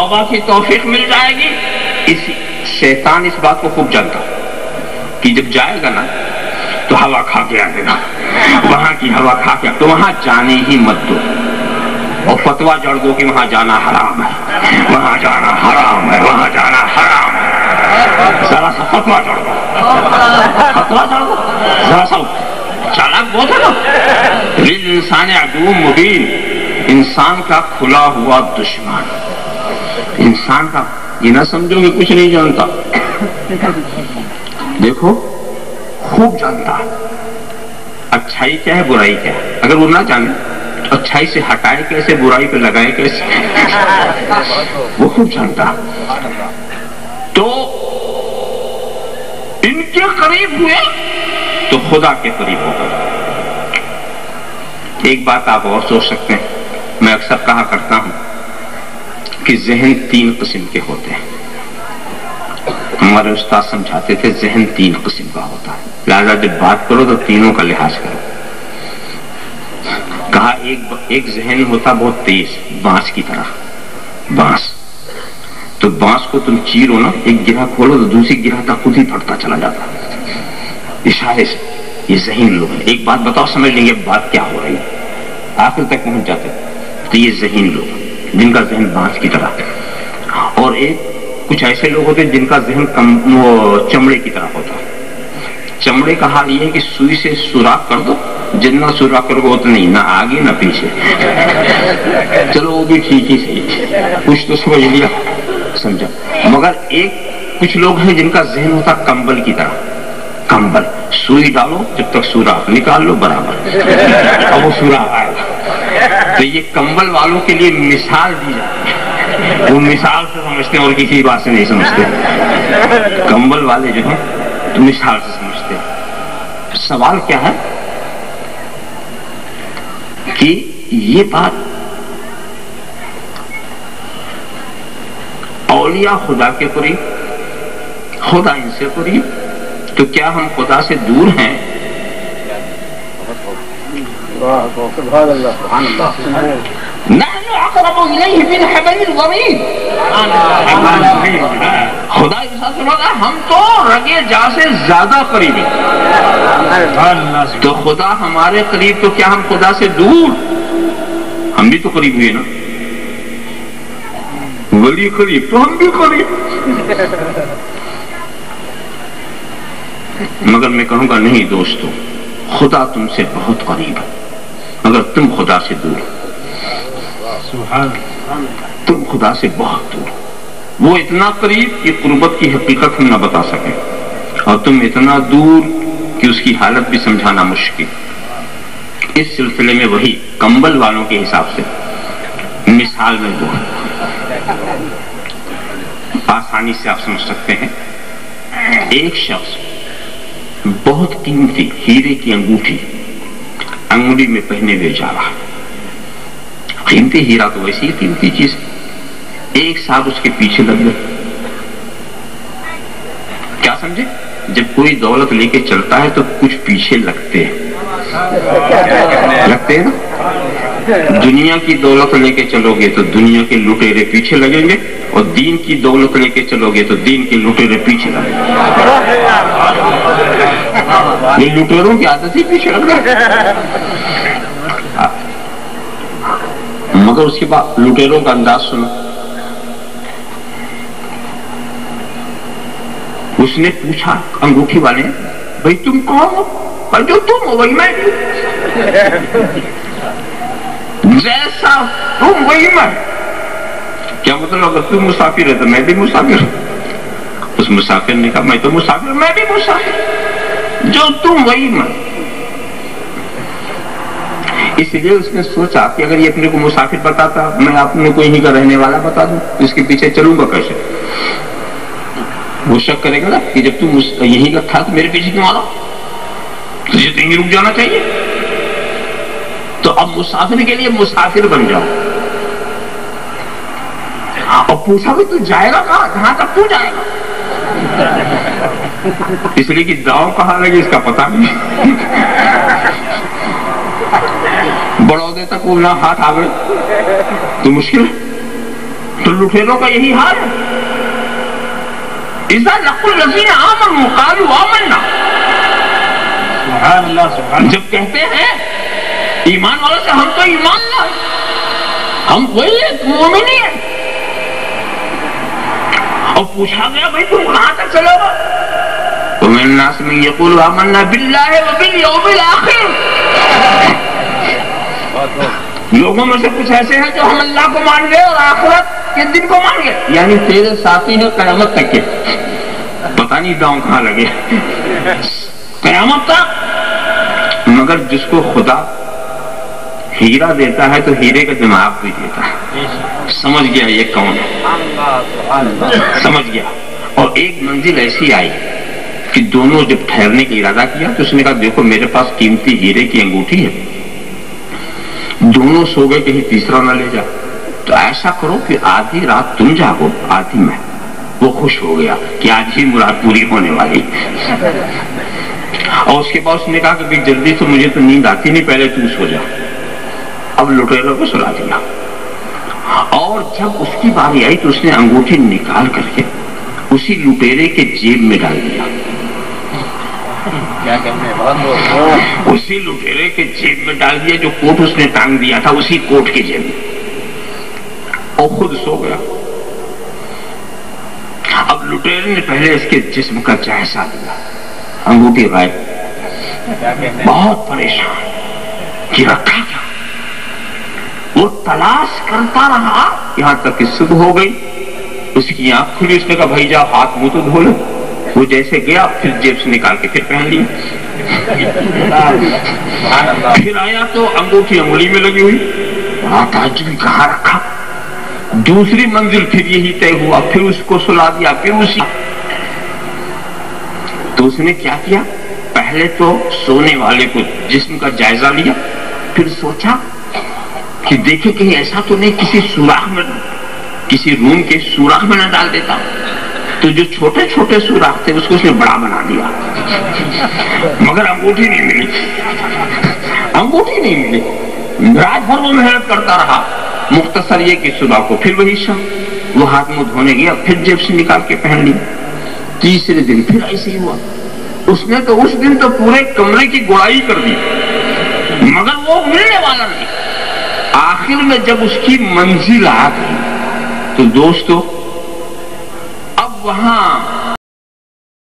توبہ کی توفیق مل جائے گی. شیطان اس بات کو خوب جانتا کہ جب جائے گا نا تو ہوا کھا کے آئے گا, وہاں کی ہوا کھا کے, تو وہاں جانے ہی مت دو اور فتوا جڑ دو کہ وہاں جانا حرام ہے, وہاں جانا حرام ہے, وہاں جانا حرام ہے. ذرا سا فتوا جڑ دو, فتوا جڑ دو ذرا سا. چالاک بہت ہے نا. للانسان عدو مبین, انسان کا کھلا ہوا دشمن. انسان کا یہ نہ سمجھو کہ کچھ نہیں جانتا, دیکھو خوب جانتا ہے اچھائی کیا ہے برائی کیا ہے. اگر وہ نہ جانے تو اچھائی سے ہٹائے کیسے, برائی پہ لگائے کیسے, وہ خوب جانتا. تو ان کے قریب ہوئے تو خدا کے قریب ہو گئے. ایک بات آپ اور سوچ سکتے ہیں, میں اکثر کہا کرتا ہوں کہ ذہن 3 قسم کے ہوتے ہیں. ہمارے استاد سمجھاتے تھے ذہن 3 قسم کا ہوتا ہے, لہذا جب بات کرو تو تینوں کا لحاظ کرو. کہا ایک ذہن ہوتا بہت تیز, بانس کی طرح. بانس تو بانس کو تم چیرو نا, ایک گرہ کھولو تو دوسری گرہ تک خود ہی پھٹتا چلا جاتا اشارے سے. یہ ذہین لوگ ہیں. ایک بات بتاؤ سمجھ لیں گے بات کیا ہو رہی ہے, آخر تک پہنچ جاتے. تو یہ ذہین لوگ جن کا ذہن بانس کی طرح. اور ایک کچھ ایسے لوگ ہوتے ہیں جن کا ذہن چمڑے کی طرح ہوتا ہے. چمڑے کا حال یہ ہے کہ سوئی سے سوراخ کر دو, جتنا سوراخ کرو گے اتنا ہی, نہ آگے نہ پیچھے. چلو وہ بھی ٹھیک ہی صحیح, کچھ تو سمجھ لیا سمجھا. مگر ایک کچھ لوگ ہیں جن کا ذہن ہوتا کمبل کی طرح. کمبل سوئی ڈالو جب تک سوراخ نکال لو برابر, اب وہ سوراخ آئے گا. تو یہ کمبل والوں کے لیے مثال دی جاتی ہے, وہ مثال سے سمجھتے ہیں اور کسی بات سے نہیں سمجھتے. کمبل والے جو ہیں تو مثال سے سمجھتے ہیں. سوال کیا ہے کہ یہ بات اولیاء خدا کے قریب, خدا ان سے قریب, تو کیا ہم خدا سے دور ہیں؟ نحن اقرب الیہ من حبل الورید. خدا کے ساتھ ہم تو رگے جا سے زیادہ قریب ہیں. تو خدا ہمارے قریب, تو کیا ہم خدا سے دور؟ ہم بھی تو قریب ہوئے نا. ولی قریب تو ہم بھی قریب. مگر میں کہوں گا نہیں دوستو, خدا تم سے بہت قریب ہے مگر تم خدا سے دور. تم خدا سے بہت دور. وہ اتنا قریب کہ قربت کی حقیقت ہم نہ بتا سکیں, اور تم اتنا دور کہ اس کی حالت بھی سمجھانا مشکل. اس سلسلے میں وہی کمبل والوں کے حساب سے مثال میں دو آسانی سے آپ سمجھ سکتے ہیں. ایک شخص بہت قیمتی ہیرے کی انگوٹھی انگلی میں پہنے ہوئے جا رہا. قیمتی ہیرا تو ویسی ہی قیمتی چیز. ایک ساتھ اس کے پیچھے لگ گئے. کیا سمجھے, جب کوئی دولت لے کے چلتا ہے تو کچھ پیچھے لگتے ہیں, لگتے ہیں نا. دنیا کی دولت لے کے چلو گے تو دنیا کے لٹیرے پیچھے لگیں گے, اور دین کی دولت لے کے چلو گے تو دین کے لٹیرے پیچھے لگیں گے. یہ لٹیروں کی عادت ہی پیچھے لگ رہا ہے. مگر اس کے بعد لٹیروں کا انداز سنو. اس نے پوچھا انگوٹھی والے, بھائی تم کون ہو؟ پر جو تم ہو وہی میں بھی, جیسا تم وہی میں. کیا مطلب اگر تم مسافر ہے تو میں بھی مسافر ہوں. اس مسافر نے کہا میں تو مسافر, میں بھی مسافر, جو تم وہی میں. اس لیے اس نے سوچا کہ اگر یہ اپنے کو مسافر بتاتا, میں اپنے کو یہیں کا رہنے والا بتا دوں, اس کے پیچھے چلوں گا کیسے؟ وہ شک کرے گا نا کہ جب تم یہیں کا تھا تو میرے پیچھے کیوں آ رہا, تجھے تو یہیں رک جانا چاہیے. تو اب مسافر کے لیے مسافر بن جاؤ. اور پوچھا بھی تو جائے گا کہاں, جہاں تک تو جائے گا. اس لیے کہ داؤں کہاں لگے اس کا پتہ نہیں. بڑودے تک وہ نہ ہاتھ آ گئے تو مشکل ہے. تو لٹیروں کا یہی حال ہے. اذا لقوا الذین آمنوا قالوا آمنا. سبحان اللہ سبحان. جب کہتے ہیں ایمان والوں سے ہم تو ایمان لائے، ہم وہی ہے، تم مومن ہی ہے. اور پوچھا گیا بھائی تم کہاں تک چلو گا؟ ومن الناس من یقول آمنا باللہ وبالیوم الآخر. لوگوں میں سے کچھ ایسے ہیں جو ہم اللہ کو مان گئے اور آخرت کے دن کو مان گئے، یعنی تیرے ساتھی ہیں قیامت تک کے. پتہ نہیں داؤں کہاں لگے قیامت تک. مگر جس کو خدا ہیرا دیتا ہے تو ہیرے کا دماغ بھی دیتا ہے. سمجھ گیا یہ کون ہے، سمجھ گیا. اور ایک منزل ایسی آئی کہ دونوں جب ٹھہرنے کا ارادہ کیا تو اس نے کہا دیکھو میرے پاس قیمتی ہیرے کی انگوٹھی ہے، دونوں سو گئے کہیں تیسرا نہ لے جا، تو ایسا کرو کہ آدھی رات تم جاگو آدھی میں. وہ خوش ہو گیا کہ آج ہی مراد پوری ہونے والی. اور اس کے بعد اس نے کہا کہ جلدی تو مجھے تو نیند آتی نہیں، پہلے تو سو جا. اب لٹیروں کو سلا دیا. اور جب اس کی باری آئی تو اس نے انگوٹھی نکال کر کے اسی لٹیرے کے جیب میں ڈال دیا. اسی لٹیرے کے جیب میں ڈال دیا جو کوٹ اس نے ٹانگ دیا تھا، اسی کوٹ کے جیب میں. اور خود سو گیا. اب لٹیرے نے پہلے اس کے جسم کا جائزہ لیا، انگوٹھی غائب. بہت پریشان کہ رکھا کیا. وہ تلاش کرتا رہا یہاں تک کہ صبح ہو گئی. اس کی آنکھ کھلی، اس نے کہا بھائی جاؤ ہاتھ منہ تو دھو لو. وہ جیسے گیا پھر جیب سے نکال کے پھر پہن لی. پھر آیا تو انگوٹھی انگلی میں لگی ہوئی. تعجب کہاں رکھا. دوسری منزل پھر یہی طے ہوا، پھر اس کو سلا دیا، پھر اسی. تو اس نے کیا کیا، پہلے تو سونے والے کو جسم کا جائزہ لیا، پھر سوچا کہ دیکھے کہیں ایسا تو نہیں کسی سوراخ میں، کسی روم کے سوراخ میں نہ ڈال دیتا. تو جو چھوٹے چھوٹے سوراخ تھے اس کو اس نے بڑا بنا دیا. مگر انگوٹھی نہیں ملی، انگوٹھی نہیں ملی. رات بھر وہ محنت کرتا رہا. مختصر یہ کہ صبح کو پھر وہی شام، وہ ہاتھ منہ دھونے گیا، پھر جیب سے نکال کے پہن لی. تیسرے دن پھر ایسے ہی ہوا. اس نے تو اس دن تو پورے کمرے کی گوڑائی کر دی، مگر وہ ملنے والا نہیں. آخر میں جب اس کی منزل آ گئی تو دوستو اب وہاں